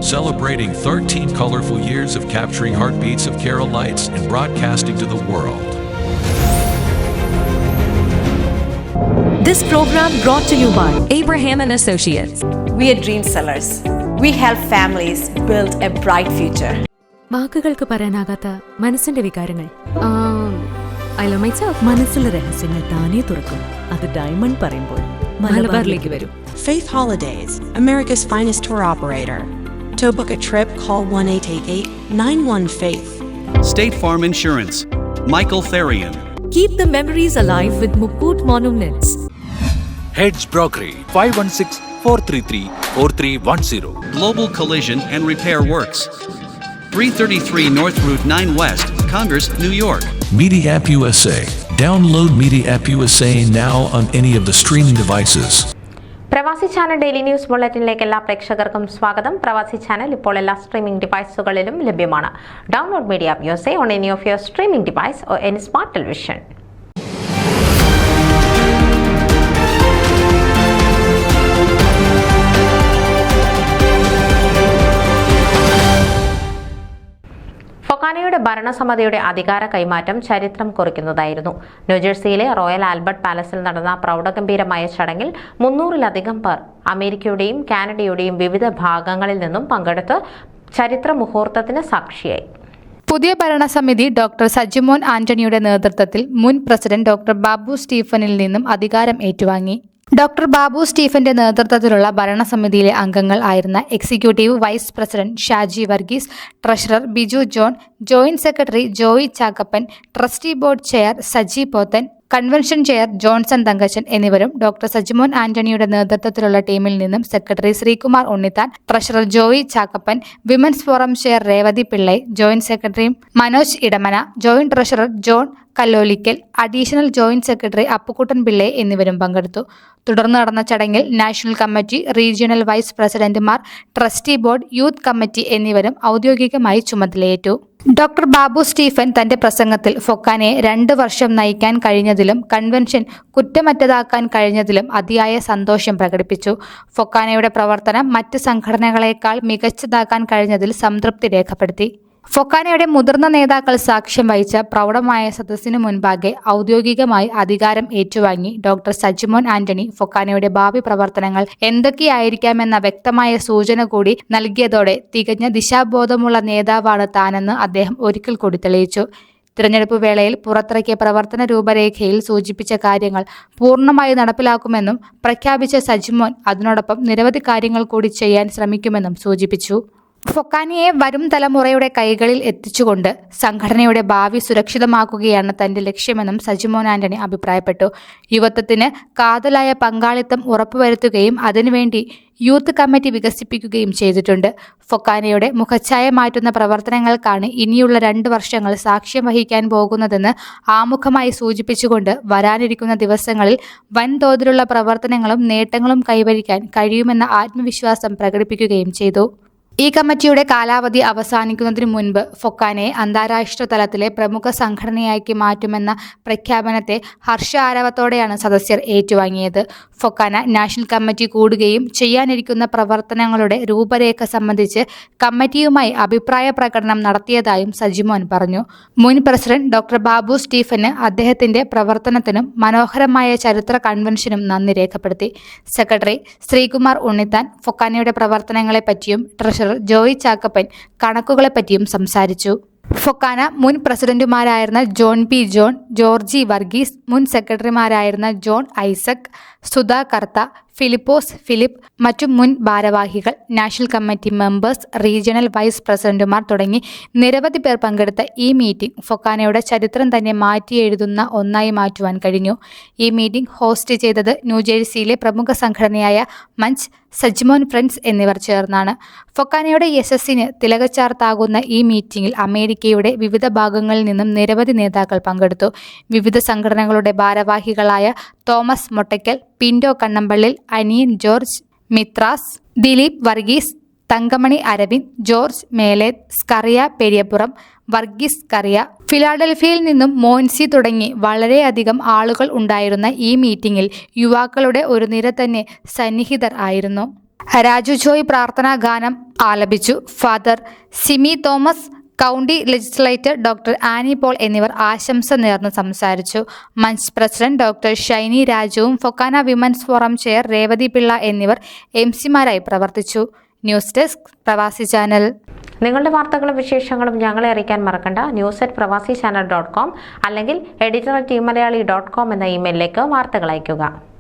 celebrating 13 colorful years of capturing heartbeats of Kerala lights and broadcasting to the world. This program brought to you by Abraham and Associates. We are dream sellers. We help families build a bright future. വാക്കുകൾക്ക് പറയാനാകാത്ത മനസ്സിന്റെ വികാരങ്ങൾ. I love myself. മനസ്സിലെ രഹസ്യങ്ങൾ താനേ തുറക്കും. അത് diamond പറയുമ്പോൾ മലബാറിലേക്ക് വരും. Faith Holidays, America's finest tour operator. To book a trip, call 1-888-91-FAITH. State Farm Insurance, Michael Therian. Keep the memories alive with Mukut Monuments. Heads Brokery 516-433-4310. Global Collision and Repair Works, 333 North Route 9 West, Congress, New York. Media App USA. Download Media App USA now on any of the streaming devices. പ്രവാസി channel daily news ബുള്ളറ്റിനിലേക്ക് എല്ലാ പ്രേക്ഷകർക്കും സ്വാഗതം. പ്രവാസി channel ഇപ്പോൾ എല്ലാ streaming ഡിവൈസുകളിലും ലഭ്യമാണ്. Download media app USA on any of your streaming device or any smart television. ഫൊക്കാനയുടെ ഭരണസമിതിയുടെ അധികാര കൈമാറ്റം ചരിത്രം കുറിക്കുന്നതായിരുന്നു. ന്യൂജേഴ്സിയിലെ റോയൽ ആൽബർട്ട് പാലസിൽ നടന്ന പ്രൗഢഗംഭീരമായ ചടങ്ങിൽ 300-ലധികം പേർ അമേരിക്കയുടെയും കാനഡയുടെയും വിവിധ ഭാഗങ്ങളിൽ നിന്നും പങ്കെടുത്ത് ചരിത്ര മുഹൂർത്തത്തിന് സാക്ഷിയായി. പുതിയ ഭരണസമിതി ഡോക്ടർ സജിമോൻ ആന്റണിയുടെ നേതൃത്വത്തിൽ മുൻ പ്രസിഡന്റ് ഡോക്ടർ ബാബു സ്റ്റീഫനിൽ നിന്നും അധികാരം ഏറ്റുവാങ്ങി. ഡോക്ടർ ബാബു സ്റ്റീഫന്റെ നേതൃത്വത്തിലുള്ള ഭരണസമിതിയിലെ അംഗങ്ങൾ ആയിരുന്ന executive vice president Shaji Varghese, treasurer Biju John, joint secretary Joy Chakkappan, trustee board chair Saji Pothen, convention chair Johnson Thankachan എന്നിവരും ഡോക്ടർ സജിമോൻ ആന്റണിയുടെ നേതൃത്വത്തിലുള്ള ടീമിൽ നിന്നും secretary Sreekumar Unnithan, treasurer Joy Chakkappan, women's forum chair Revathi Pillai, joint secretary Manoj Edamana, joint treasurer John Kallolickal, additional joint secretary Appukuttan Pillai എന്നിവരും പങ്കെടുത്തു. തുടർന്ന് നടന്ന ചടങ്ങിൽ നാഷണൽ കമ്മിറ്റി, റീജിയണൽ വൈസ് പ്രസിഡന്റുമാർ, ട്രസ്റ്റി ബോർഡ്, യൂത്ത് കമ്മിറ്റി എന്നിവരും ഔദ്യോഗികമായി ചുമതലയേറ്റു. ഡോക്ടർ ബാബു സ്റ്റീഫൻ തന്റെ പ്രസംഗത്തിൽ ഫൊക്കാനയെ 2 വർഷം നയിക്കാൻ കഴിഞ്ഞതിലും കൺവെൻഷൻ കുറ്റമറ്റതാക്കാൻ കഴിഞ്ഞതിലും അതിയായ സന്തോഷം പ്രകടിപ്പിച്ചു. ഫൊക്കാനയുടെ പ്രവർത്തനം മറ്റ് സംഘടനകളെക്കാൾ മികച്ചതാക്കാൻ കഴിഞ്ഞതിൽ സംതൃപ്തി രേഖപ്പെടുത്തി. ഫൊക്കാനയുടെ മുതിർന്ന നേതാക്കൾ സാക്ഷ്യം വഹിച്ച പ്രൗഢമായ സദസ്സിനു മുൻപാകെ ഔദ്യോഗികമായി അധികാരം ഏറ്റുവാങ്ങി ഡോക്ടർ സജിമോൻ ആന്റണി ഫൊക്കാനയുടെ ഭാവി പ്രവർത്തനങ്ങൾ എന്തൊക്കെയായിരിക്കാമെന്ന വ്യക്തമായ സൂചന കൂടി നൽകിയതോടെ തികഞ്ഞ ദിശാബോധമുള്ള നേതാവാണ് താനെന്ന് അദ്ദേഹം ഒരിക്കൽ കൂടി തെളിയിച്ചു. തിരഞ്ഞെടുപ്പ് വേളയിൽ പുറത്തിറക്കിയ പ്രവർത്തന രൂപരേഖയിൽ സൂചിപ്പിച്ച കാര്യങ്ങൾ പൂർണ്ണമായി നടപ്പിലാക്കുമെന്നും പ്രഖ്യാപിച്ച സജിമോൻ അതിനോടൊപ്പം നിരവധി കാര്യങ്ങൾ കൂടി ചെയ്യാൻ ശ്രമിക്കുമെന്നും സൂചിപ്പിച്ചു. ഫൊക്കാനയെ വരും തലമുറയുടെ കൈകളിൽ എത്തിച്ചുകൊണ്ട് സംഘടനയുടെ ഭാവി സുരക്ഷിതമാക്കുകയാണ് തന്റെ ലക്ഷ്യമെന്നും സജിമോൻ ആന്റണി അഭിപ്രായപ്പെട്ടു. യുവത്വത്തിന് കാതലായ പങ്കാളിത്തം ഉറപ്പുവരുത്തുകയും അതിനുവേണ്ടി യൂത്ത് കമ്മിറ്റി വികസിപ്പിക്കുകയും ചെയ്തിട്ടുണ്ട്. ഫൊക്കാനയുടെ മുഖച്ഛായ മാറ്റുന്ന പ്രവർത്തനങ്ങൾക്കാണ് ഇനിയുള്ള 2 വർഷങ്ങൾ സാക്ഷ്യം വഹിക്കാൻ പോകുന്നതെന്ന് ആമുഖമായി സൂചിപ്പിച്ചുകൊണ്ട് വരാനിരിക്കുന്ന ദിവസങ്ങളിൽ വൻതോതിലുള്ള പ്രവർത്തനങ്ങളും നേട്ടങ്ങളും കൈവരിക്കാൻ കഴിയുമെന്ന ആത്മവിശ്വാസം പ്രകടിപ്പിക്കുകയും ചെയ്തു. ഈ കമ്മിറ്റിയുടെ കാലാവധി അവസാനിക്കുന്നതിന് മുൻപ് ഫൊക്കാനയെ അന്താരാഷ്ട്ര തലത്തിലെ പ്രമുഖ സംഘടനയാക്കി മാറ്റുമെന്ന പ്രഖ്യാപനത്തെ ഹർഷാരവത്തോടെയാണ് സദസ്യർ ഏറ്റുവാങ്ങിയത്. ഫൊക്കാന നാഷണൽ കമ്മിറ്റി കൂടുകയും ചെയ്യാനിരിക്കുന്ന പ്രവർത്തനങ്ങളുടെ രൂപരേഖ സംബന്ധിച്ച് കമ്മിറ്റിയുമായി അഭിപ്രായ പ്രകടനം നടത്തിയതായും സജിമോൻ പറഞ്ഞു. മുൻ പ്രസിഡന്റ് ഡോക്ടർ ബാബു സ്റ്റീഫന് അദ്ദേഹത്തിന്റെ പ്രവർത്തനത്തിനും മനോഹരമായ ചരിത്ര കൺവെൻഷനും നന്ദി രേഖപ്പെടുത്തി. സെക്രട്ടറി ശ്രീകുമാർ ഉണ്ണിത്താൻ ഫൊക്കാനയുടെ പ്രവർത്തനങ്ങളെപ്പറ്റിയും ട്രഷറർ ജോയി ചാക്കപ്പൻ കണക്കുകളെപ്പറ്റിയും സംസാരിച്ചു. ഫൊക്കാന മുൻ പ്രസിഡന്റുമാരായിരുന്ന John P John, Georgie Varghese, മുൻ സെക്രട്ടറിമാരായിരുന്ന John Isaac, Sudha Kartha, Philipose Philip, മറ്റു മുൻ ഭാരവാഹികൾ, national committee members, regional vice പ്രസിഡന്റുമാർ തുടങ്ങി നിരവധി പേർ പങ്കെടുത്ത ഈ മീറ്റിംഗ് ഫൊക്കാനയുടെ ചരിത്രം തന്നെ മാറ്റിയെഴുതുന്ന ഒന്നായി മാറ്റുവാൻ കഴിഞ്ഞു. ഈ മീറ്റിംഗ് ഹോസ്റ്റ് ചെയ്തത് ന്യൂജേഴ്സിയിലെ പ്രമുഖ സംഘടനയായ മഞ്ച്, സജിമോൻ ഫ്രണ്ട്സ് എന്നിവർ ചേർന്നാണ്. ഫൊക്കാനയുടെ യശസ്സിന് തിലകച്ചാർത്താകുന്ന ഈ മീറ്റിംഗിൽ അമേരിക്കയുടെ വിവിധ ഭാഗങ്ങളിൽ നിന്നും നിരവധി നേതാക്കൾ പങ്കെടുത്തു. വിവിധ സംഘടനകളുടെ ഭാരവാഹികളായ തോമസ് മൊട്ടയ്ക്കൽ, പിന്റോ കണ്ണമ്പള്ളിൽ, അനിയൻ ജോർജ്, മിത്രാസ്, ദിലീപ് വർഗീസ്, തങ്കമണി അരവിന്ദ്, ജോർജ് മേലേത്, സ്കറിയ പെരിയപുറം, വർഗീസ് കറിയ, ഫിലാഡൽഫിയയിൽ നിന്നും മോൻസി തുടങ്ങി വളരെയധികം ആളുകൾ ഉണ്ടായിരുന്ന ഈ മീറ്റിംഗിൽ യുവാക്കളുടെ ഒരു നിര തന്നെ സന്നിഹിതർ ആയിരുന്നു. രാജു ജോയ് പ്രാർത്ഥനാ ഗാനം ആലപിച്ചു. Father Simi Thomas, county legislator doctor Annie Paul എന്നിവർ ആശംസ നേർന്ന് സംസാരിച്ചു. മഞ്ച് പ്രസിഡന്റ് ഡോക്ടർ ഷൈനി രാജുവും FOKANA women's forum chair Revathi Pillai എന്നിവർ എംസിമാരായി പ്രവർത്തിച്ചു. News desk Pravasi channel. നിങ്ങളുടെ വാർത്തകളും വിശേഷങ്ങളും ഞങ്ങളെ അറിയിക്കാൻ മറക്കണ്ട. news@pravasichannel.com അല്ലെങ്കിൽ editor@tmalayaali.com എന്ന ഇമെയിലിലേക്ക് വാർത്തകൾ അയയ്ക്കുക.